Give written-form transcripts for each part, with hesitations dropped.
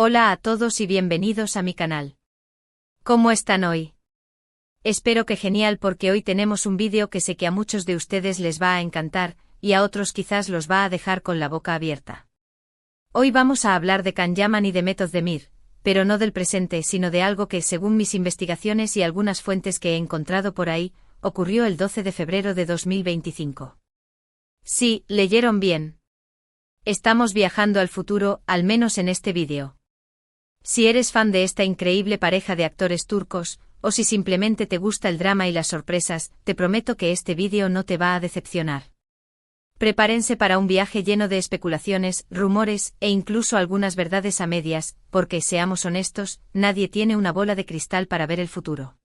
Hola a todos y bienvenidos a mi canal. ¿Cómo están hoy? Espero que genial porque hoy tenemos un vídeo que sé que a muchos de ustedes les va a encantar, y a otros quizás los va a dejar con la boca abierta. Hoy vamos a hablar de Can Yaman y de Meth Ozdemir, pero no del presente sino de algo que según mis investigaciones y algunas fuentes que he encontrado por ahí, ocurrió el 12 de febrero de 2025. Sí, leyeron bien. Estamos viajando al futuro, al menos en este vídeo. Si eres fan de esta increíble pareja de actores turcos, o si simplemente te gusta el drama y las sorpresas, te prometo que este vídeo no te va a decepcionar. Prepárense para un viaje lleno de especulaciones, rumores, e incluso algunas verdades a medias, porque, seamos honestos, nadie tiene una bola de cristal para ver el futuro.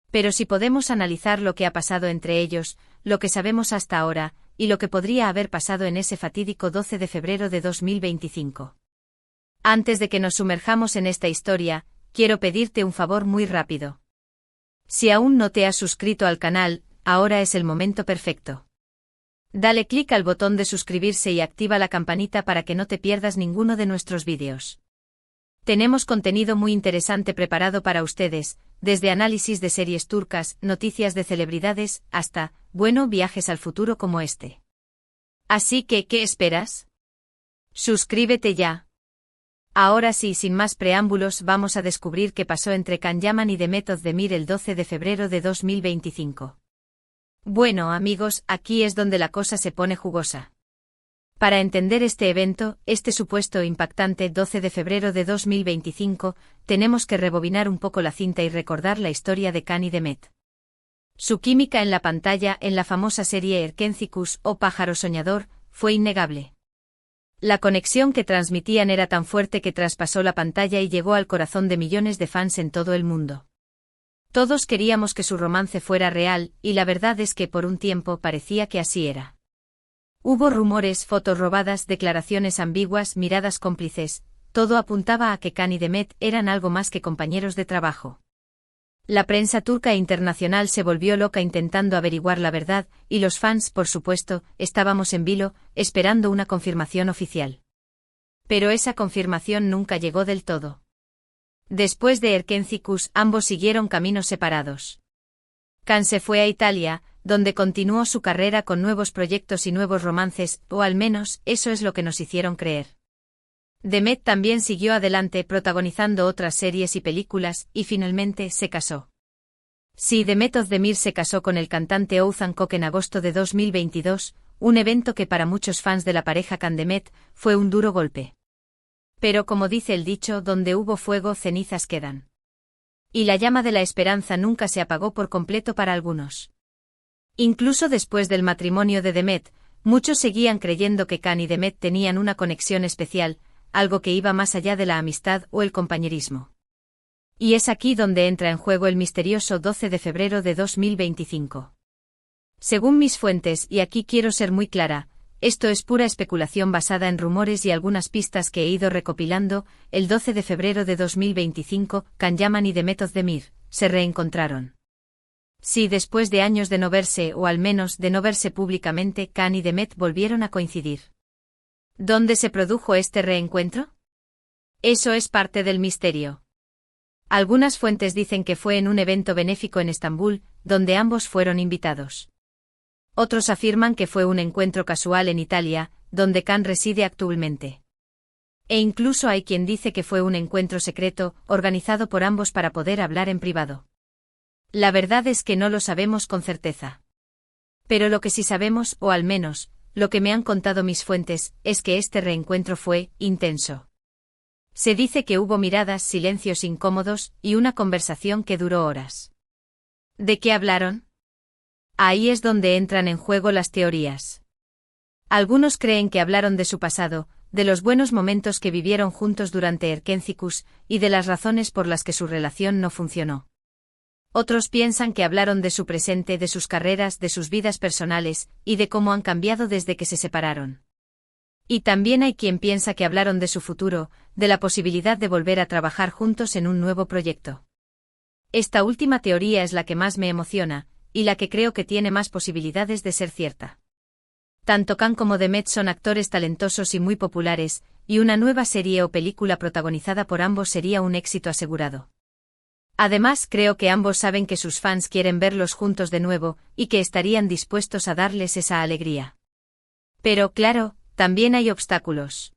Pero si podemos analizar lo que ha pasado entre ellos, lo que sabemos hasta ahora, y lo que podría haber pasado en ese fatídico 12 de febrero de 2025. Antes de que nos sumerjamos en esta historia, quiero pedirte un favor muy rápido. Si aún no te has suscrito al canal, ahora es el momento perfecto. Dale clic al botón de suscribirse y activa la campanita para que no te pierdas ninguno de nuestros vídeos. Tenemos contenido muy interesante preparado para ustedes, desde análisis de series turcas, noticias de celebridades, hasta, bueno, viajes al futuro como este. Así que, ¿qué esperas? Suscríbete ya. Ahora sí, sin más preámbulos, vamos a descubrir qué pasó entre Can Yaman y Meth Ozdemir el 12 de febrero de 2025. Bueno, amigos, aquí es donde la cosa se pone jugosa. Para entender este evento, este supuesto impactante 12 de febrero de 2025, tenemos que rebobinar un poco la cinta y recordar la historia de Can y Meth. Su química en la pantalla, en la famosa serie Erkencikus o Pájaro Soñador, fue innegable. La conexión que transmitían era tan fuerte que traspasó la pantalla y llegó al corazón de millones de fans en todo el mundo. Todos queríamos que su romance fuera real, y la verdad es que por un tiempo parecía que así era. Hubo rumores, fotos robadas, declaraciones ambiguas, miradas cómplices, todo apuntaba a que Can y Meth eran algo más que compañeros de trabajo. La prensa turca e internacional se volvió loca intentando averiguar la verdad, y los fans, por supuesto, estábamos en vilo, esperando una confirmación oficial. Pero esa confirmación nunca llegó del todo. Después de Erkencikus, ambos siguieron caminos separados. Can se fue a Italia, donde continuó su carrera con nuevos proyectos y nuevos romances, o al menos, eso es lo que nos hicieron creer. Meth también siguió adelante protagonizando otras series y películas, y finalmente se casó. Sí, Meth Ozdemir se casó con el cantante Oğuzhan Koç en agosto de 2022, un evento que para muchos fans de la pareja Can Meth fue un duro golpe. Pero como dice el dicho, donde hubo fuego, cenizas quedan. Y la llama de la esperanza nunca se apagó por completo para algunos. Incluso después del matrimonio de Meth, muchos seguían creyendo que Can y Meth tenían una conexión especial, algo que iba más allá de la amistad o el compañerismo. Y es aquí donde entra en juego el misterioso 12 de febrero de 2025. Según mis fuentes, y aquí quiero ser muy clara, esto es pura especulación basada en rumores y algunas pistas que he ido recopilando, el 12 de febrero de 2025, Can Yaman y Meth Ozdemir se reencontraron. Sí, después de años de no verse, o al menos de no verse públicamente, Can y Meth volvieron a coincidir. ¿Dónde se produjo este reencuentro? Eso es parte del misterio. Algunas fuentes dicen que fue en un evento benéfico en Estambul, donde ambos fueron invitados. Otros afirman que fue un encuentro casual en Italia, donde Can reside actualmente. E incluso hay quien dice que fue un encuentro secreto, organizado por ambos para poder hablar en privado. La verdad es que no lo sabemos con certeza. Pero lo que sí sabemos, o al menos, lo que me han contado mis fuentes, es que este reencuentro fue intenso. Se dice que hubo miradas, silencios incómodos, y una conversación que duró horas. ¿De qué hablaron? Ahí es donde entran en juego las teorías. Algunos creen que hablaron de su pasado, de los buenos momentos que vivieron juntos durante Erkencikus, y de las razones por las que su relación no funcionó. Otros piensan que hablaron de su presente, de sus carreras, de sus vidas personales, y de cómo han cambiado desde que se separaron. Y también hay quien piensa que hablaron de su futuro, de la posibilidad de volver a trabajar juntos en un nuevo proyecto. Esta última teoría es la que más me emociona, y la que creo que tiene más posibilidades de ser cierta. Tanto Can como Meth son actores talentosos y muy populares, y una nueva serie o película protagonizada por ambos sería un éxito asegurado. Además, creo que ambos saben que sus fans quieren verlos juntos de nuevo, y que estarían dispuestos a darles esa alegría. Pero, claro, también hay obstáculos.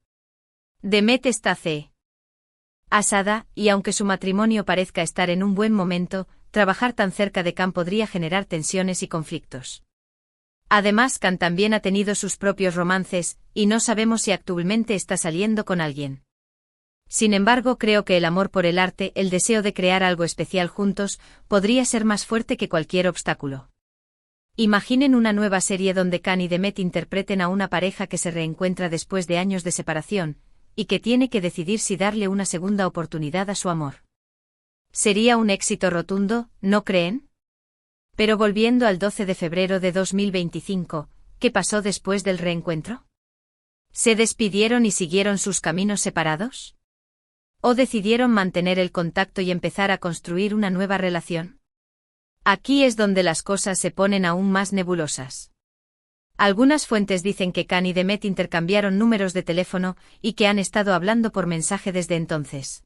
Demet está casada, y aunque su matrimonio parezca estar en un buen momento, trabajar tan cerca de Can podría generar tensiones y conflictos. Además, Can también ha tenido sus propios romances, y no sabemos si actualmente está saliendo con alguien. Sin embargo, creo que el amor por el arte, el deseo de crear algo especial juntos, podría ser más fuerte que cualquier obstáculo. Imaginen una nueva serie donde Can y Demet interpreten a una pareja que se reencuentra después de años de separación, y que tiene que decidir si darle una segunda oportunidad a su amor. Sería un éxito rotundo, ¿no creen? Pero volviendo al 12 de febrero de 2025, ¿qué pasó después del reencuentro? ¿Se despidieron y siguieron sus caminos separados? ¿O decidieron mantener el contacto y empezar a construir una nueva relación? Aquí es donde las cosas se ponen aún más nebulosas. Algunas fuentes dicen que Can y Demet intercambiaron números de teléfono y que han estado hablando por mensaje desde entonces.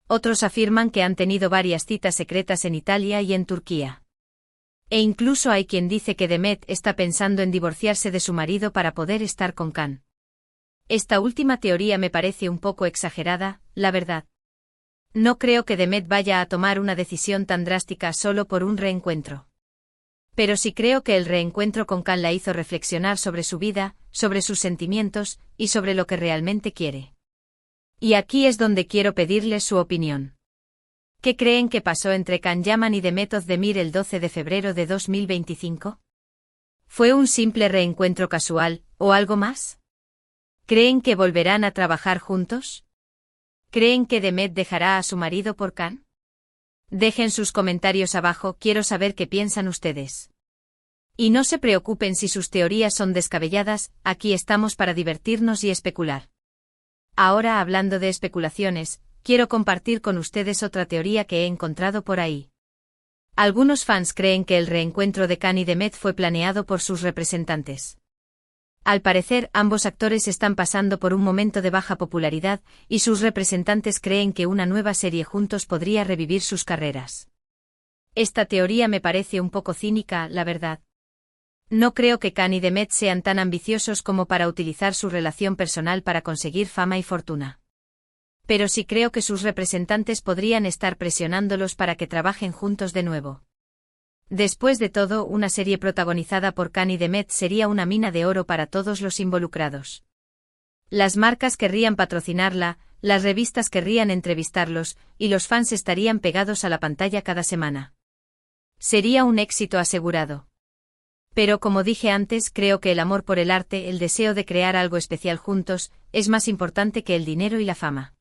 Otros afirman que han tenido varias citas secretas en Italia y en Turquía. E incluso hay quien dice que Demet está pensando en divorciarse de su marido para poder estar con Can. Esta última teoría me parece un poco exagerada, la verdad. No creo que Demet vaya a tomar una decisión tan drástica solo por un reencuentro. Pero sí creo que el reencuentro con Can la hizo reflexionar sobre su vida, sobre sus sentimientos, y sobre lo que realmente quiere. Y aquí es donde quiero pedirles su opinión. ¿Qué creen que pasó entre Can Yaman y Demet Özdemir el 12 de febrero de 2025? ¿Fue un simple reencuentro casual, o algo más? ¿Creen que volverán a trabajar juntos? ¿Creen que Demet dejará a su marido por Can? Dejen sus comentarios abajo, quiero saber qué piensan ustedes. Y no se preocupen si sus teorías son descabelladas, aquí estamos para divertirnos y especular. Ahora, hablando de especulaciones, quiero compartir con ustedes otra teoría que he encontrado por ahí. Algunos fans creen que el reencuentro de Can y Demet fue planeado por sus representantes. Al parecer, ambos actores están pasando por un momento de baja popularidad, y sus representantes creen que una nueva serie juntos podría revivir sus carreras. Esta teoría me parece un poco cínica, la verdad. No creo que Can y Demet sean tan ambiciosos como para utilizar su relación personal para conseguir fama y fortuna. Pero sí creo que sus representantes podrían estar presionándolos para que trabajen juntos de nuevo. Después de todo, una serie protagonizada por Can y Demet sería una mina de oro para todos los involucrados. Las marcas querrían patrocinarla, las revistas querrían entrevistarlos, y los fans estarían pegados a la pantalla cada semana. Sería un éxito asegurado. Pero como dije antes, creo que el amor por el arte, el deseo de crear algo especial juntos, es más importante que el dinero y la fama.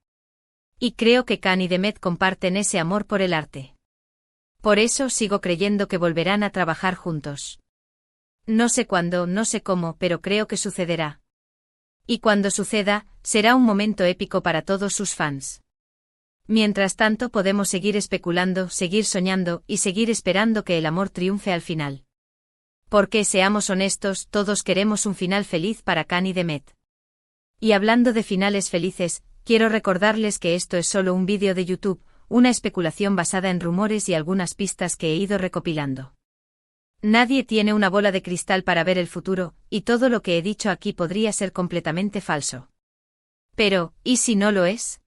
Y creo que Can y Demet comparten ese amor por el arte. Por eso sigo creyendo que volverán a trabajar juntos. No sé cuándo, no sé cómo, pero creo que sucederá. Y cuando suceda, será un momento épico para todos sus fans. Mientras tanto, podemos seguir especulando, seguir soñando y seguir esperando que el amor triunfe al final. Porque, seamos honestos, todos queremos un final feliz para Can y Demet. Y hablando de finales felices, quiero recordarles que esto es solo un vídeo de YouTube, una especulación basada en rumores y algunas pistas que he ido recopilando. Nadie tiene una bola de cristal para ver el futuro, y todo lo que he dicho aquí podría ser completamente falso. Pero, ¿y si no lo es?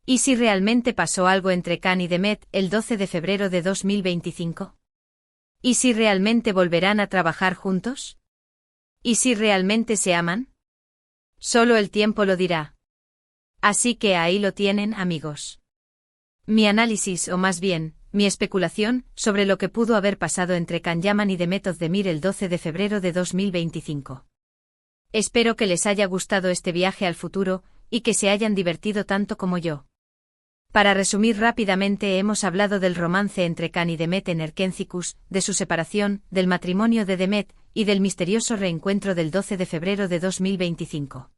¿Y si realmente pasó algo entre Can y Demet el 12 de febrero de 2025? ¿Y si realmente volverán a trabajar juntos? ¿Y si realmente se aman? Solo el tiempo lo dirá. Así que ahí lo tienen, amigos. Mi análisis, o más bien, mi especulación, sobre lo que pudo haber pasado entre Can Yaman y Demet Özdemir el 12 de febrero de 2025. Espero que les haya gustado este viaje al futuro, y que se hayan divertido tanto como yo. Para resumir rápidamente, hemos hablado del romance entre Can y Demet en Erkencikus, de su separación, del matrimonio de Demet, y del misterioso reencuentro del 12 de febrero de 2025.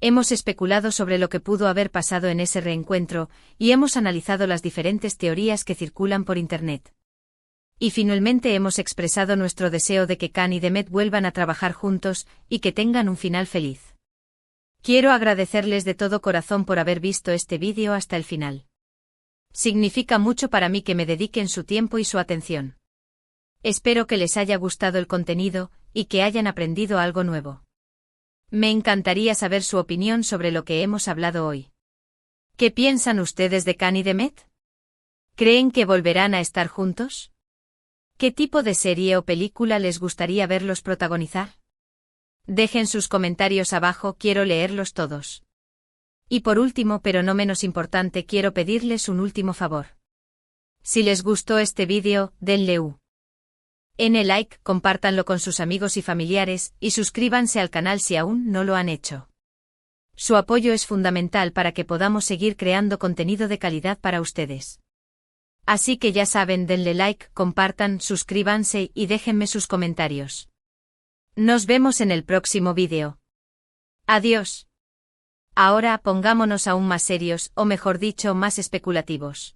Hemos especulado sobre lo que pudo haber pasado en ese reencuentro, y hemos analizado las diferentes teorías que circulan por Internet. Y finalmente hemos expresado nuestro deseo de que Can y Demet vuelvan a trabajar juntos, y que tengan un final feliz. Quiero agradecerles de todo corazón por haber visto este vídeo hasta el final. Significa mucho para mí que me dediquen su tiempo y su atención. Espero que les haya gustado el contenido, y que hayan aprendido algo nuevo. Me encantaría saber su opinión sobre lo que hemos hablado hoy. ¿Qué piensan ustedes de Khan y Demet? ¿Creen que volverán a estar juntos? ¿Qué tipo de serie o película les gustaría verlos protagonizar? Dejen sus comentarios abajo, quiero leerlos todos. Y por último, pero no menos importante, quiero pedirles un último favor. Si les gustó este vídeo, denle like, compártanlo con sus amigos y familiares, y suscríbanse al canal si aún no lo han hecho. Su apoyo es fundamental para que podamos seguir creando contenido de calidad para ustedes. Así que ya saben, denle like, compartan, suscríbanse y déjenme sus comentarios. Nos vemos en el próximo vídeo. Adiós. Ahora pongámonos aún más serios, o mejor dicho, más especulativos.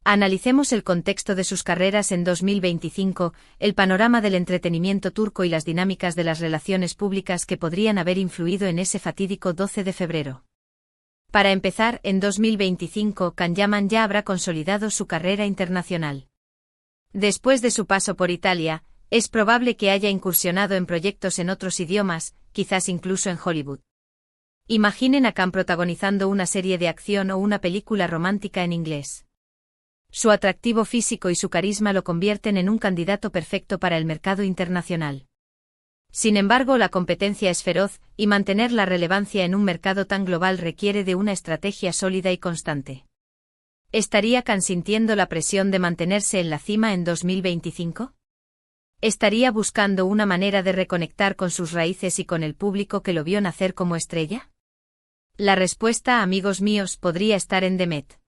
Analicemos el contexto de sus carreras en 2025, el panorama del entretenimiento turco y las dinámicas de las relaciones públicas que podrían haber influido en ese fatídico 12 de febrero. Para empezar, en 2025 Can Yaman ya habrá consolidado su carrera internacional. Después de su paso por Italia, es probable que haya incursionado en proyectos en otros idiomas, quizás incluso en Hollywood. Imaginen a Can protagonizando una serie de acción o una película romántica en inglés. Su atractivo físico y su carisma lo convierten en un candidato perfecto para el mercado internacional. Sin embargo, la competencia es feroz, y mantener la relevancia en un mercado tan global requiere de una estrategia sólida y constante. ¿Estaría Can sintiendo la presión de mantenerse en la cima en 2025? ¿Estaría buscando una manera de reconectar con sus raíces y con el público que lo vio nacer como estrella? La respuesta, amigos míos, podría estar en Demet.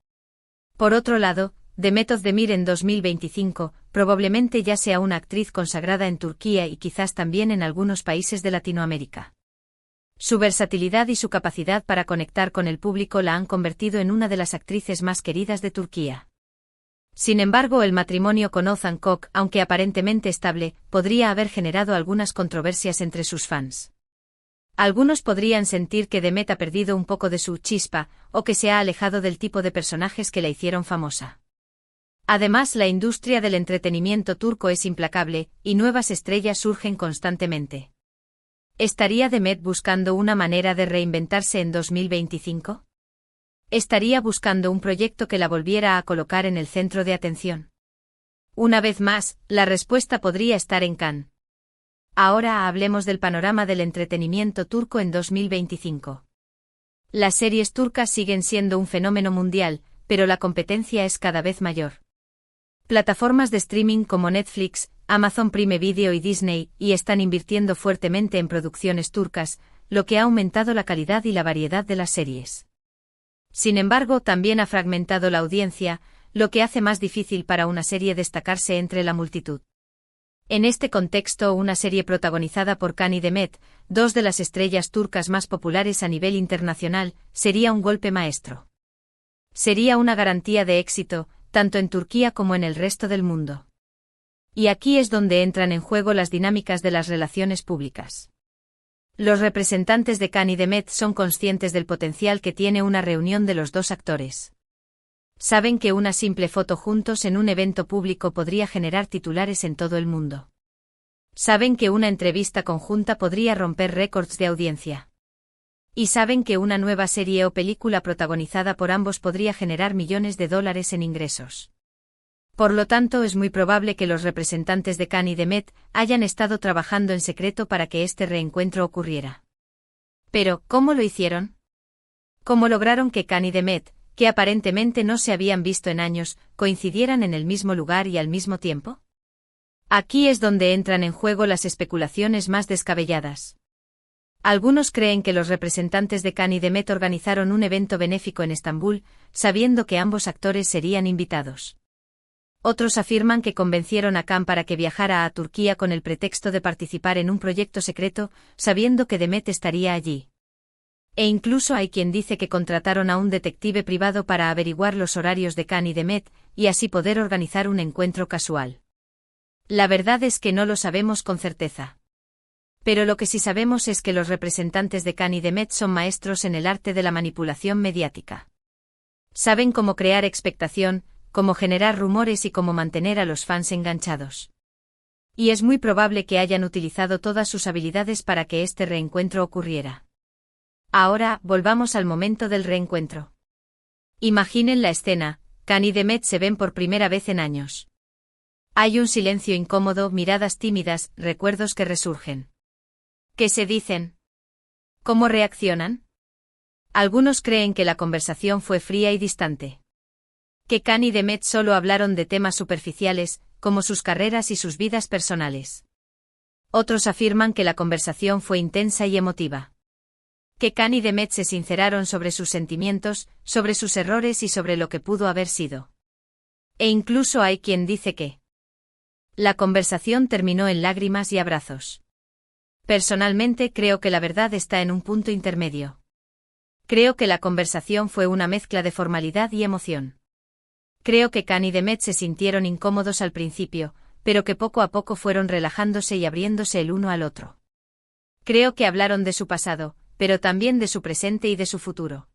Por otro lado, Demet Özdemir en 2025 probablemente ya sea una actriz consagrada en Turquía y quizás también en algunos países de Latinoamérica. Su versatilidad y su capacidad para conectar con el público la han convertido en una de las actrices más queridas de Turquía. Sin embargo, el matrimonio con Ozan Koç, aunque aparentemente estable, podría haber generado algunas controversias entre sus fans. Algunos podrían sentir que Demet ha perdido un poco de su chispa, o que se ha alejado del tipo de personajes que la hicieron famosa. Además, la industria del entretenimiento turco es implacable, y nuevas estrellas surgen constantemente. ¿Estaría Demet buscando una manera de reinventarse en 2025? ¿Estaría buscando un proyecto que la volviera a colocar en el centro de atención? Una vez más, la respuesta podría estar en Can. Ahora hablemos del panorama del entretenimiento turco en 2025. Las series turcas siguen siendo un fenómeno mundial, pero la competencia es cada vez mayor. Plataformas de streaming como Netflix, Amazon Prime Video y Disney están invirtiendo fuertemente en producciones turcas, lo que ha aumentado la calidad y la variedad de las series. Sin embargo, también ha fragmentado la audiencia, lo que hace más difícil para una serie destacarse entre la multitud. En este contexto, una serie protagonizada por Can y Demet, dos de las estrellas turcas más populares a nivel internacional, sería un golpe maestro. Sería una garantía de éxito, tanto en Turquía como en el resto del mundo. Y aquí es donde entran en juego las dinámicas de las relaciones públicas. Los representantes de Can y Demet son conscientes del potencial que tiene una reunión de los dos actores. Saben que una simple foto juntos en un evento público podría generar titulares en todo el mundo. Saben que una entrevista conjunta podría romper récords de audiencia. Y saben que una nueva serie o película protagonizada por ambos podría generar millones de dólares en ingresos. Por lo tanto, es muy probable que los representantes de Can y Demet hayan estado trabajando en secreto para que este reencuentro ocurriera. Pero, ¿cómo lo hicieron? ¿Cómo lograron que Can y Demet, que aparentemente no se habían visto en años, coincidieran en el mismo lugar y al mismo tiempo? Aquí es donde entran en juego las especulaciones más descabelladas. Algunos creen que los representantes de Can y Demet organizaron un evento benéfico en Estambul, sabiendo que ambos actores serían invitados. Otros afirman que convencieron a Can para que viajara a Turquía con el pretexto de participar en un proyecto secreto, sabiendo que Demet estaría allí. E incluso hay quien dice que contrataron a un detective privado para averiguar los horarios de Can y Demet, y así poder organizar un encuentro casual. La verdad es que no lo sabemos con certeza. Pero lo que sí sabemos es que los representantes de Kanye y Demet son maestros en el arte de la manipulación mediática. Saben cómo crear expectación, cómo generar rumores y cómo mantener a los fans enganchados. Y es muy probable que hayan utilizado todas sus habilidades para que este reencuentro ocurriera. Ahora, volvamos al momento del reencuentro. Imaginen la escena, Kanye y Demet se ven por primera vez en años. Hay un silencio incómodo, miradas tímidas, recuerdos que resurgen. ¿Qué se dicen? ¿Cómo reaccionan? Algunos creen que la conversación fue fría y distante. Que Kanye y Demet solo hablaron de temas superficiales, como sus carreras y sus vidas personales. Otros afirman que la conversación fue intensa y emotiva. Que Kanye y Demet se sinceraron sobre sus sentimientos, sobre sus errores y sobre lo que pudo haber sido. E incluso hay quien dice que la conversación terminó en lágrimas y abrazos. Personalmente creo que la verdad está en un punto intermedio. Creo que la conversación fue una mezcla de formalidad y emoción. Creo que Kanye y Demet se sintieron incómodos al principio, pero que poco a poco fueron relajándose y abriéndose el uno al otro. Creo que hablaron de su pasado, pero también de su presente y de su futuro.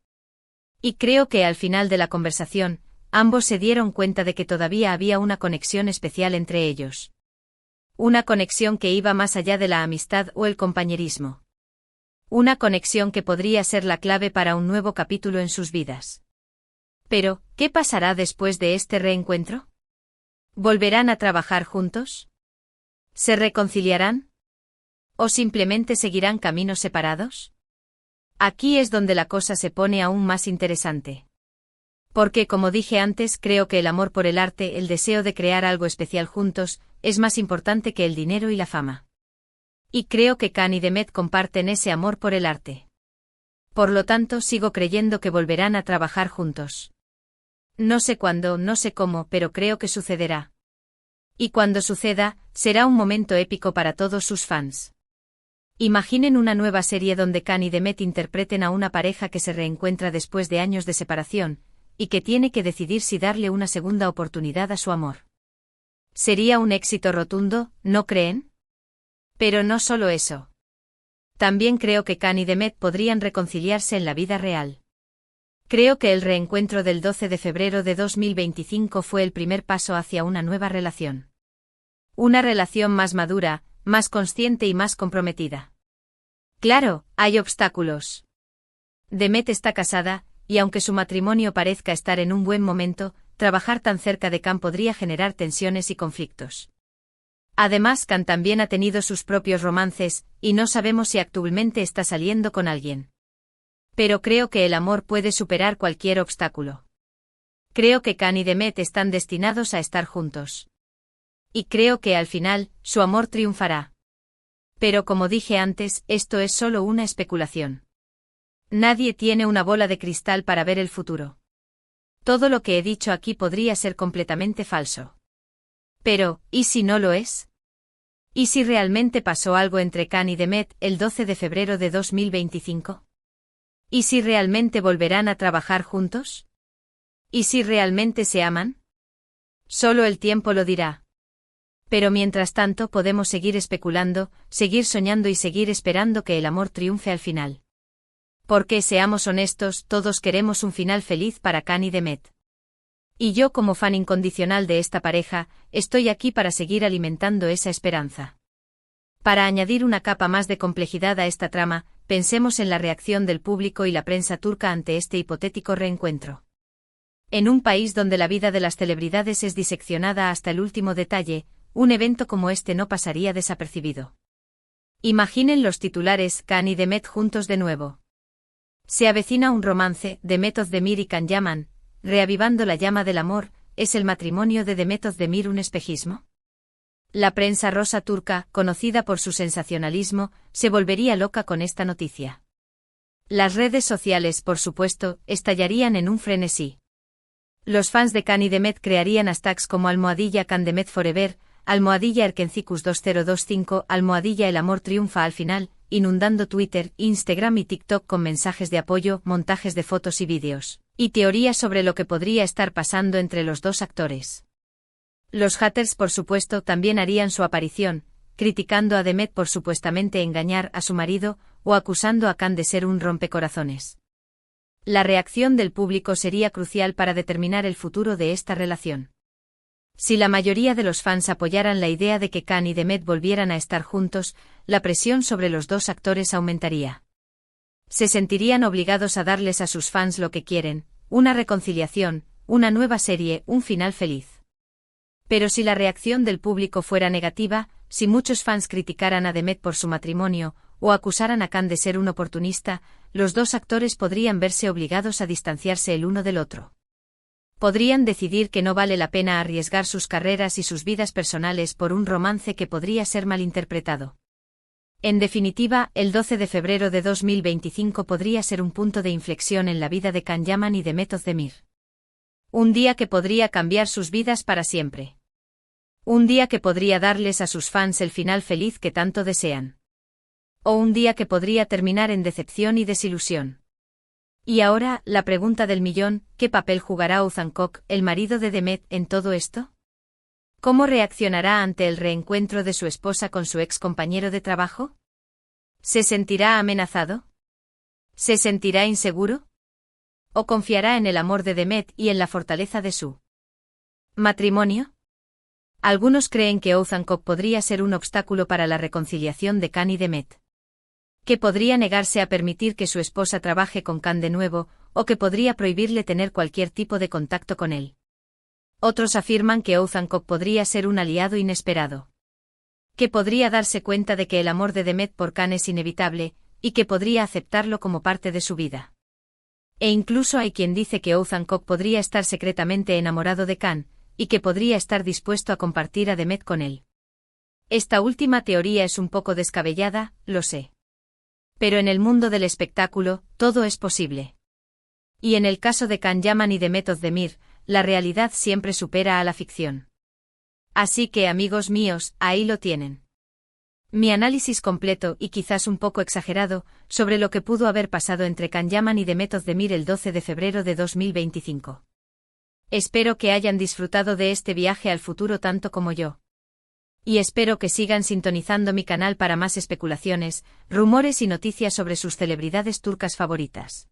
Y creo que al final de la conversación, ambos se dieron cuenta de que todavía había una conexión especial entre ellos. Una conexión que iba más allá de la amistad o el compañerismo. Una conexión que podría ser la clave para un nuevo capítulo en sus vidas. Pero, ¿qué pasará después de este reencuentro? ¿Volverán a trabajar juntos? ¿Se reconciliarán? ¿O simplemente seguirán caminos separados? Aquí es donde la cosa se pone aún más interesante. Porque, como dije antes, creo que el amor por el arte, el deseo de crear algo especial juntos, es más importante que el dinero y la fama. Y creo que Kanye y Demet comparten ese amor por el arte. Por lo tanto, sigo creyendo que volverán a trabajar juntos. No sé cuándo, no sé cómo, pero creo que sucederá. Y cuando suceda, será un momento épico para todos sus fans. Imaginen una nueva serie donde Kanye y Demet interpreten a una pareja que se reencuentra después de años de separación, y que tiene que decidir si darle una segunda oportunidad a su amor. Sería un éxito rotundo, ¿no creen? Pero no solo eso. También creo que Kanye y Demet podrían reconciliarse en la vida real. Creo que el reencuentro del 12 de febrero de 2025 fue el primer paso hacia una nueva relación. Una relación más madura, más consciente y más comprometida. Claro, hay obstáculos. Demet está casada, y aunque su matrimonio parezca estar en un buen momento, trabajar tan cerca de Kanye podría generar tensiones y conflictos. Además, Kanye también ha tenido sus propios romances, y no sabemos si actualmente está saliendo con alguien. Pero creo que el amor puede superar cualquier obstáculo. Creo que Kanye y Demet están destinados a estar juntos. Y creo que al final, su amor triunfará. Pero como dije antes, esto es solo una especulación. Nadie tiene una bola de cristal para ver el futuro. Todo lo que he dicho aquí podría ser completamente falso. Pero, ¿y si no lo es? ¿Y si realmente pasó algo entre Kanye y Demet el 12 de febrero de 2025? ¿Y si realmente volverán a trabajar juntos? ¿Y si realmente se aman? Solo el tiempo lo dirá. Pero mientras tanto podemos seguir especulando, seguir soñando y seguir esperando que el amor triunfe al final. Porque seamos honestos, todos queremos un final feliz para Kanye y Demet. Y yo como fan incondicional de esta pareja, estoy aquí para seguir alimentando esa esperanza. Para añadir una capa más de complejidad a esta trama, pensemos en la reacción del público y la prensa turca ante este hipotético reencuentro. En un país donde la vida de las celebridades es diseccionada hasta el último detalle, un evento como este no pasaría desapercibido. Imaginen los titulares: Kanye y Demet juntos de nuevo. Se avecina un romance, Demet Özdemir y Can Yaman, reavivando la llama del amor. ¿Es el matrimonio de Demet Özdemir un espejismo? La prensa rosa turca, conocida por su sensacionalismo, se volvería loca con esta noticia. Las redes sociales, por supuesto, estallarían en un frenesí. Los fans de Kanye y Demet crearían hashtags como #CanDemet Forever, #Erkencicus 2025, #El amor triunfa al final, inundando Twitter, Instagram y TikTok con mensajes de apoyo, montajes de fotos y vídeos, y teorías sobre lo que podría estar pasando entre los dos actores. Los haters, por supuesto, también harían su aparición, criticando a Demet por supuestamente engañar a su marido, o acusando a Khan de ser un rompecorazones. La reacción del público sería crucial para determinar el futuro de esta relación. Si la mayoría de los fans apoyaran la idea de que Khan y Demet volvieran a estar juntos, la presión sobre los dos actores aumentaría. Se sentirían obligados a darles a sus fans lo que quieren, una reconciliación, una nueva serie, un final feliz. Pero si la reacción del público fuera negativa, si muchos fans criticaran a Demet por su matrimonio, o acusaran a Khan de ser un oportunista, los dos actores podrían verse obligados a distanciarse el uno del otro. Podrían decidir que no vale la pena arriesgar sus carreras y sus vidas personales por un romance que podría ser malinterpretado. En definitiva, el 12 de febrero de 2025 podría ser un punto de inflexión en la vida de Can Yaman y Demet Özdemir. Un día que podría cambiar sus vidas para siempre. Un día que podría darles a sus fans el final feliz que tanto desean. O un día que podría terminar en decepción y desilusión. Y ahora, la pregunta del millón, ¿qué papel jugará Ozan Koç, el marido de Demet, en todo esto? ¿Cómo reaccionará ante el reencuentro de su esposa con su ex compañero de trabajo? ¿Se sentirá amenazado? ¿Se sentirá inseguro? ¿O confiará en el amor de Demet y en la fortaleza de su matrimonio? Algunos creen que Ozan Koç podría ser un obstáculo para la reconciliación de Khan y Demet. Que podría negarse a permitir que su esposa trabaje con Khan de nuevo, o que podría prohibirle tener cualquier tipo de contacto con él. Otros afirman que Ozan Koç podría ser un aliado inesperado. Que podría darse cuenta de que el amor de Demet por Khan es inevitable, y que podría aceptarlo como parte de su vida. E incluso hay quien dice que Ozan Koç podría estar secretamente enamorado de Khan, y que podría estar dispuesto a compartir a Demet con él. Esta última teoría es un poco descabellada, lo sé. Pero en el mundo del espectáculo, todo es posible. Y en el caso de Can Yaman y Demet Özdemir, la realidad siempre supera a la ficción. Así que, amigos míos, ahí lo tienen. Mi análisis completo, y quizás un poco exagerado, sobre lo que pudo haber pasado entre Can Yaman y Demet Özdemir el 12 de febrero de 2025. Espero que hayan disfrutado de este viaje al futuro tanto como yo. Y espero que sigan sintonizando mi canal para más especulaciones, rumores y noticias sobre sus celebridades turcas favoritas.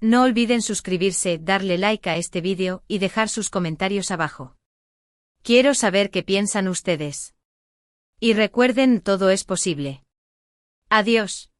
No olviden suscribirse, darle like a este vídeo y dejar sus comentarios abajo. Quiero saber qué piensan ustedes. Y recuerden, todo es posible. Adiós.